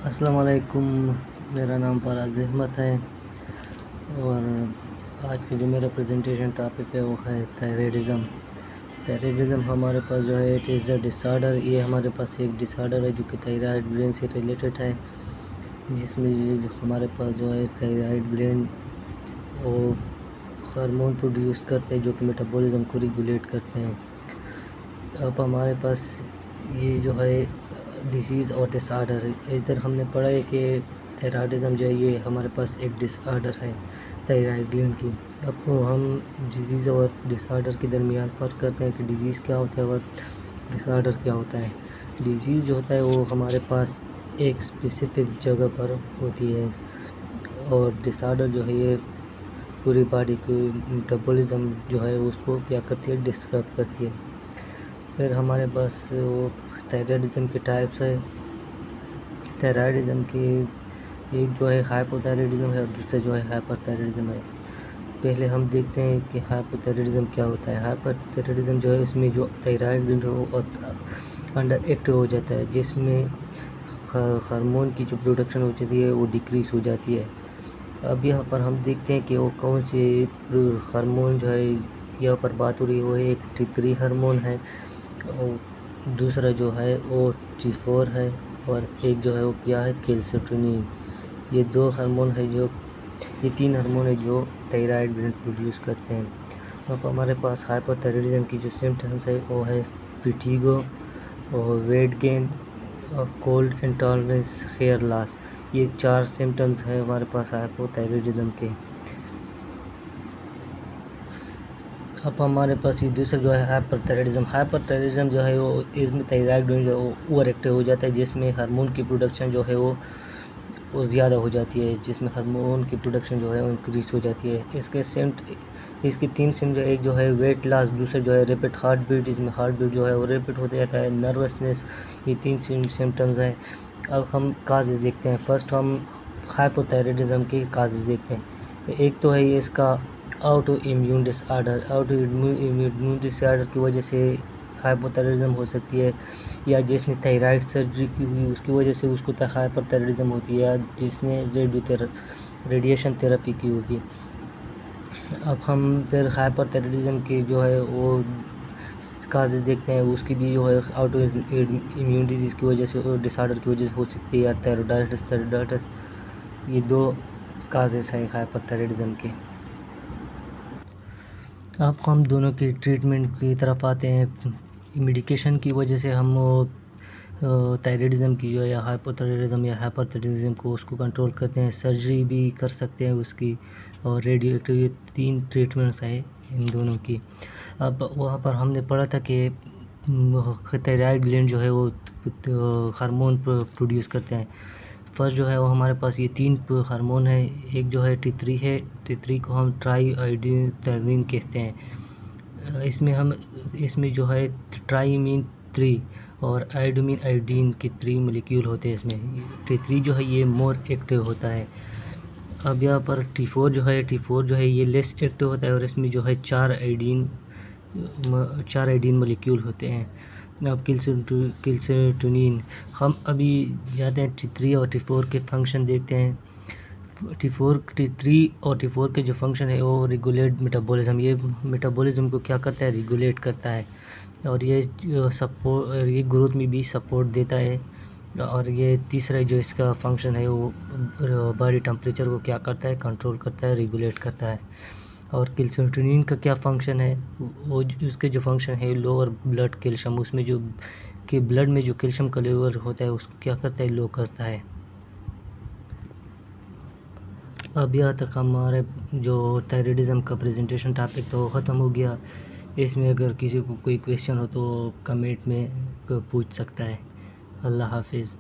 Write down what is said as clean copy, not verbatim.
अस्सलाम वालेकुम। मेरा नाम फराज अहमद है और आज का जो मेरा प्रेजेंटेशन टॉपिक है वो है थायराइडिज़म। थायराइडिज़म हमारे पास जो है इट इज़ अ डिसऑर्डर। ये हमारे पास एक डिसऑर्डर है जो कि थायराइड ग्लैंड से रिलेटेड है, जिसमें ये जो हमारे पास जो है थायराइड ग्लैंड वो हार्मोन प्रोड्यूस करते हैं जो कि मेटाबॉलिज्म को रेगुलेट करते हैं। अब हमारे पास ये जो है डिसीज़ और डिसऑर्डर है। इधर हमने पढ़ा है कि थायराइडिज़म जो है ये हमारे पास एक डिसऑर्डर है थायराइड ग्लैंड की। अब तो हम डिसीज़ और डिसऑर्डर के दरमियान फ़र्क करते हैं कि डिजीज़ क्या होता है और डिसऑर्डर क्या होता है। डिजीज़ जो होता है वो हमारे पास एक स्पेसिफ़िक जगह पर होती है और डिसऑर्डर जो है ये पूरी बॉडी की मेटाबॉलिज्म जो है उसको क्या करती है, डिस्टर्ब करती है। फिर हमारे पास वो थायराइडिज़म के टाइप्स है। थायराइडिज़म की एक जो है हाइपोथायराइडिज़म है और दूसरा जो है हाइपरथायराइडिज़म है। पहले हम देखते हैं कि हाइपोथायराइडिज़म क्या होता है। हाइपरथायराइडिज़म जो है इसमें जो थायराइड ग्लैंड है वो अंडर एक्टिव हो जाता है, जिसमें हार्मोन की जो प्रोडक्शन हो जाती है वो डिक्रीज़ हो जाती है। अब यहाँ पर हम देखते हैं कि वो कौन से हार्मोन जो है यहाँ पर बात हो रही है वो एक T3 हार्मोन है और दूसरा जो है वो T4 है और एक जो है वो क्या है, कैल्शिटोनिन। ये दो हार्मोन है जो ये तीन हार्मोन है जो थायराइड ग्लैंड प्रोड्यूस करते हैं। अब हमारे पास हाइपोथायराइडिज्म की जो सिम्टम्स है वो है फिटीगो और वेट गेन और कोल्ड इंटॉलरेंस, हेयर लॉस। ये 4 सिम्टम्स हैं हमारे पास हाइपोथायराइडिज्म के। अब हमारे पास ये दूसरा जो है हाइपरथायराइडिज्म जो है वो इसमें थायराइड ग्लैंड जो है वो ओवर एक्टिव हो जाता है, जिसमें हार्मोन की प्रोडक्शन जो है वो ज़्यादा हो जाती है, जिसमें हार्मोन की प्रोडक्शन जो है वो इंक्रीज हो जाती है। इसके 3 सिम्टम एक जो है वेट लॉस, दूसरा जो है रैपिड हार्ट बीट, इसमें हार्ट बीट जो है वो रैपिड होता जाता है, नर्वसनेस। ये 3 सिम्टम्स हैं। अब हम काजेज़ देखते हैं। फर्स्ट हम हाइपोथायराइडिज्म के काजेज़ देखते हैं। एक तो है ये इसका ऑटो इम्यून डिसऑर्डर की वजह से हाइपोथायराइडिज्म हो सकती है, या जिसने थायराइड सर्जरी की हुई उसकी वजह से उसको हाइपरथायराइडिज्म होती है, या जिसने रेडिएशन थेरेपी की होगी। अब हम फिर हाइपरथायराइडिज्म की जो है वो काजेज़ देखते हैं। उसकी भी जो है ऑटो इम्यून डिजीज़ की वजह से और डिसऑर्डर की वजह से हो सकती है, या थायराइडाइटिस। ये 2 काजेज़ हैं हाइपरथायराइडिज्म के। अब हम दोनों की ट्रीटमेंट की तरफ आते हैं। मेडिकेशन की वजह से हम थायराइडिज्म की जो है या हाइपोथायराइडिज्म या हाइपरथायराइडिज्म को उसको कंट्रोल करते हैं। सर्जरी भी कर सकते हैं उसकी, और रेडियो एक्टिव। ये 3 ट्रीटमेंट्स हैं इन दोनों की। अब वहाँ पर हमने पढ़ा था कि थायराइड ग्लैंड जो है वो हार्मोन प्रोड्यूस करते हैं। फर्स्ट जो है वो हमारे पास ये 3 हार्मोन है। एक जो है T3 है, T3 को हम ट्राई आयोडीन कहते हैं। इसमें जो है ट्राईमीन 3 और आयोडीन के 3 मॉलिक्यूल होते हैं इसमें। T3 जो है ये मोर एक्टिव होता है। अब यहाँ पर T4 जो है ये लेस एक्टिव होता है और इसमें जो है 4 आयोडीन मॉलिक्यूल होते हैं। अब कैल्शिटोनिन, हम अभी जाते हैं T3 और T4 के फंक्शन देखते हैं। T3 और T4 के जो फंक्शन है वो रेगुलेट मेटाबॉलिज्म। ये मेटाबॉलिज्म को क्या करता है, रेगुलेट करता है, और ये ग्रोथ में भी सपोर्ट देता है। और ये तीसरा जो इसका फंक्शन है वो बॉडी टेम्परेचर को क्या करता है, कंट्रोल करता है, रेगुलेट करता है। और कैल्शिटोनिन का क्या फंक्शन है, वो उसके जो फंक्शन है लोअर ब्लड कैल्शियम, उसमें जो कि ब्लड में जो कैल्शियम का लेवल होता है उसको क्या करता है, लो करता है। अब यहाँ तक हमारे जो थायराइडिज्म का प्रेजेंटेशन टॉपिक तो ख़त्म हो गया। इसमें अगर किसी को कोई क्वेश्चन हो तो कमेंट में पूछ सकता है। अल्लाह हाफिज़।